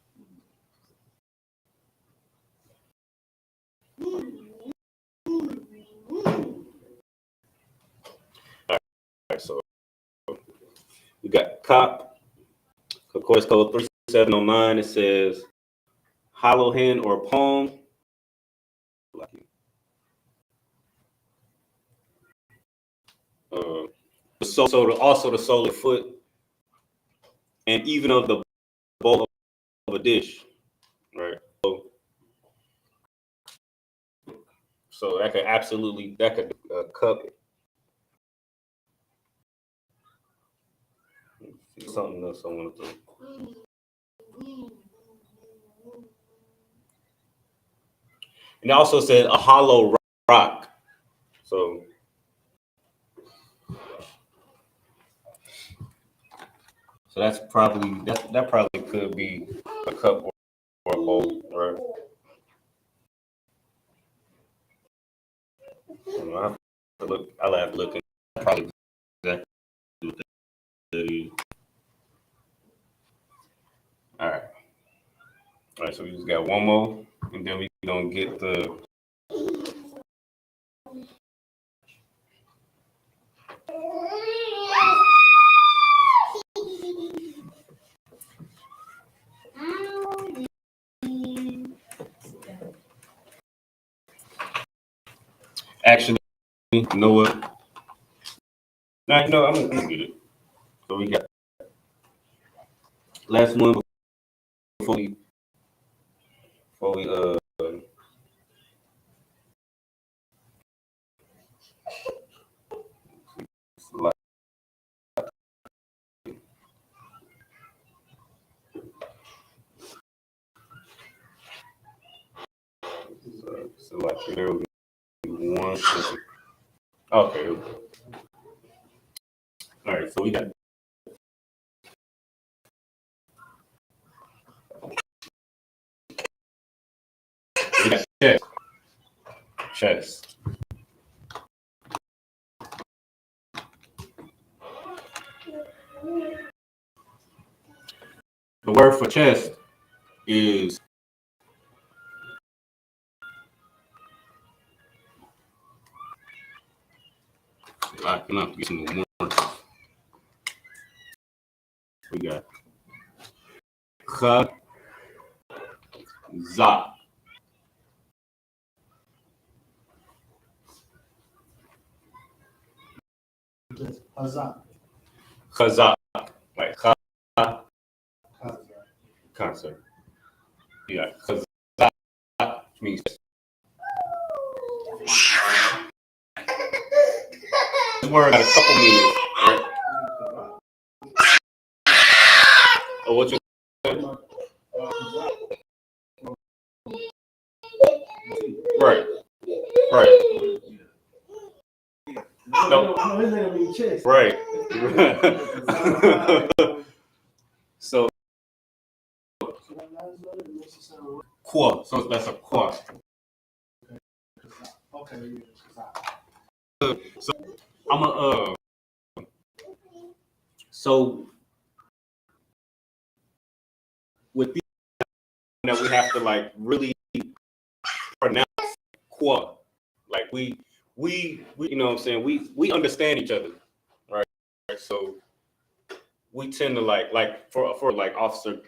[SPEAKER 7] All right, so we got cop, of course, code 3709. It says hollow hand or palm. Also the sole of the foot, and even of the bowl of a dish, right? So that could cup it. Something else I want to do. And it also said a hollow rock. So that's probably that probably could be a cup or a bowl, right? I'll have to look and probably exactly what that is. All right, so we just got one more, and then we gonna get the Actually, you know what? Nah, you know, I'm gonna get it. So we got last one before we select, select there will be one. Okay. All right. So we got chest. Chest. The word for chest is I cannot get some more. We got Qadash. Qadash. Like concert. Yeah. Qadash means this word got a couple meanings, right? Or what you right. Right. No. Right. So qua. So that's a qua. So I'm a so with these that we have to like really pronounce qua. Like we you know what I'm saying, we understand each other, right? So we tend to like for like Officer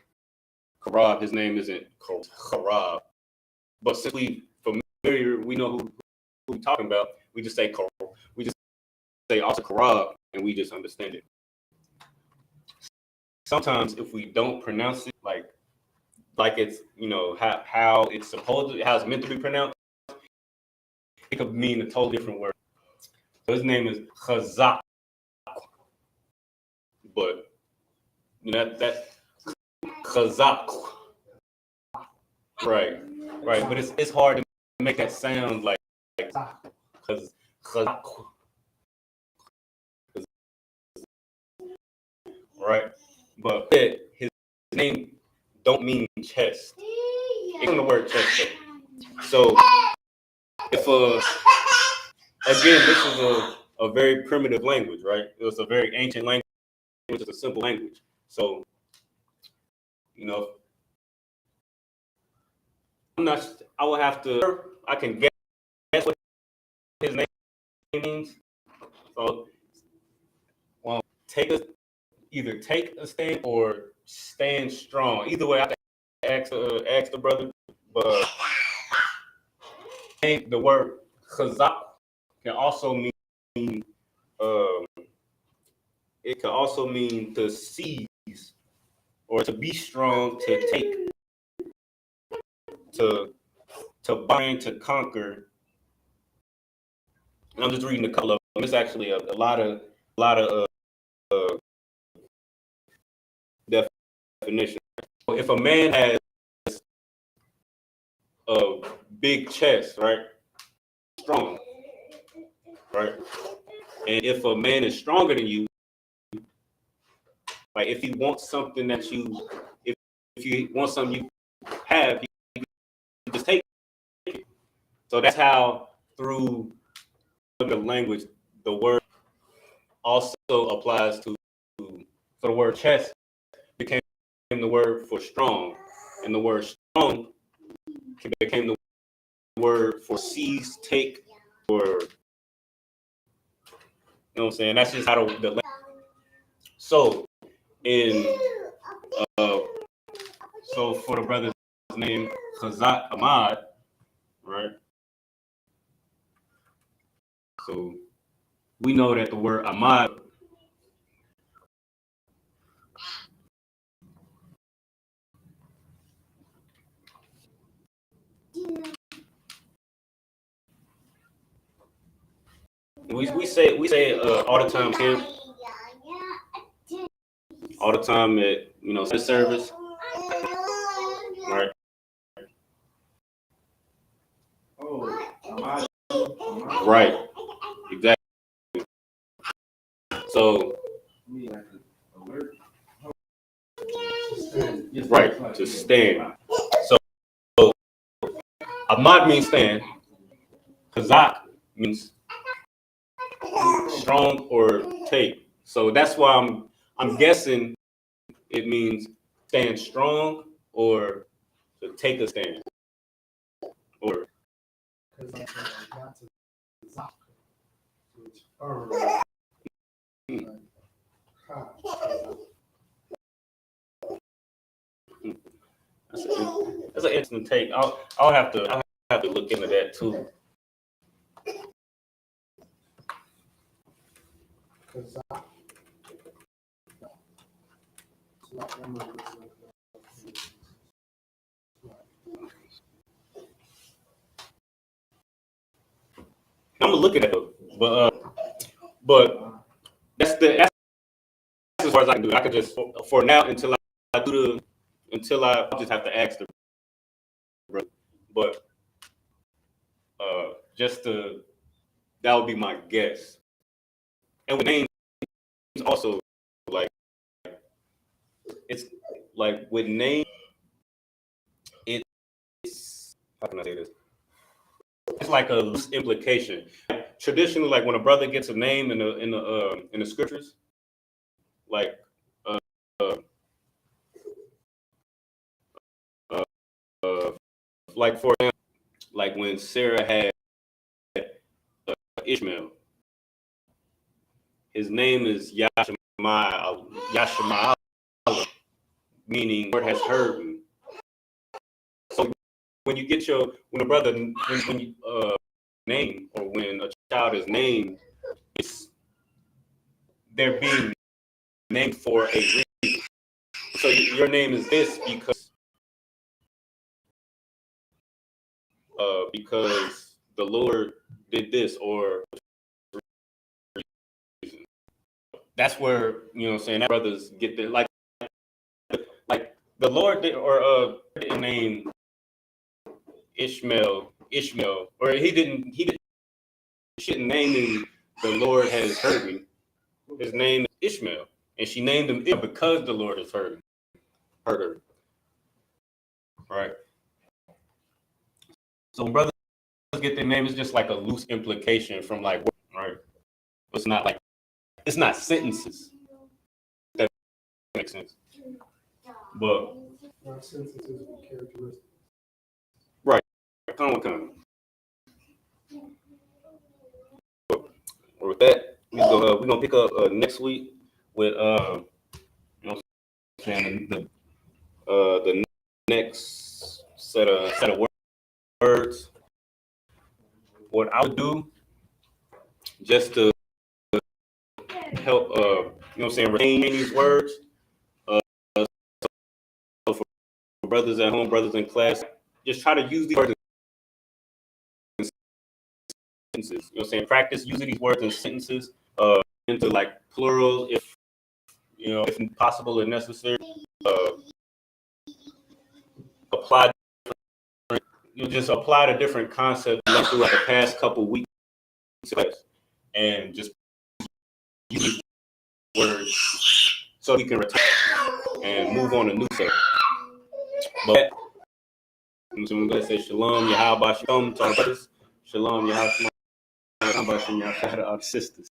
[SPEAKER 7] Karab, his name isn't Karab, but since we familiar, we know who we're talking about. We just say we just say Officer Karab, and we just understand it. Sometimes if we don't pronounce it like it's, you know, how it's supposed, how it's meant to be pronounced, it could mean a totally different word. So his name is Chazak, but you know that Chazak, right, but it's hard to make that sound like because Chazak, right, but his name don't mean chest. It's from the word chest. So if again, this is a very primitive language, right? It was a very ancient language. It's a simple language. So, you know, I will have to, I can guess what his name means. So, well, either take a stand or stand strong. Either way, I have to ask the brother. But the word chazak can also mean, it can also mean to seize or to be strong, to take, to bind, to conquer. And I'm just reading a couple of them. It's actually a lot of definitions. If a man has a big chest, right, strong, right, and if a man is stronger than you, like if he wants something that you, if you want something you have, you just take it. So that's how through the language, the word also applies to, so the word chest became the word for strong, and the word strong became the word for seize, take, you know what I'm saying? That's just how the so in so for the brother's name Khazak Ahmad, right? So we know that the word Ahmad we say all the time him, all the time at the service, right?
[SPEAKER 8] Oh,
[SPEAKER 7] Right, exactly. So right, to stand. So Ahmad means stand. Kazak means strong or take. So that's why I'm guessing it means stand strong or to take a stand. Or that's an interesting take. I'll have to look into that too. I'm gonna look at it, but that's as far as I can do. I could just for now until I I'll just have to ask the brother. But that would be my guess. And with names also, like, it's like with name, it's how can I say this? It's like a loose implication. Traditionally, like when a brother gets a name in the scriptures, like like for example, like when Sarah had Ishmael, his name is Yashmael, meaning Lord has heard me. So when a brother when you name, or when a child is named, they're being named for a reason. So your name is this because the Lord did this, or that's where what I'm saying, that brothers get the like the Lord didn't name Ishmael, or he shouldn't name him the Lord has heard me. His name is Ishmael, and she named him because the Lord has heard her. Right. So when brothers get their name, it's just like a loose implication from like, right? It's not sentences. That makes sense. But
[SPEAKER 3] sentences with characteristics.
[SPEAKER 7] Right. Kind of. Or with that, we're gonna pick up next week with the next set of words. What I would do just to help retain these words. So for brothers at home, brothers in class, just try to use these words in sentences. Practice using these words in sentences into like plurals if possible and necessary. Apply the different concepts throughout the past couple weeks and just use words so you can return and move on to new stuff. But I'm going to say shalom, Yahweh Shalom to our brothers. Shalom, Yahweh Shalom to our sisters.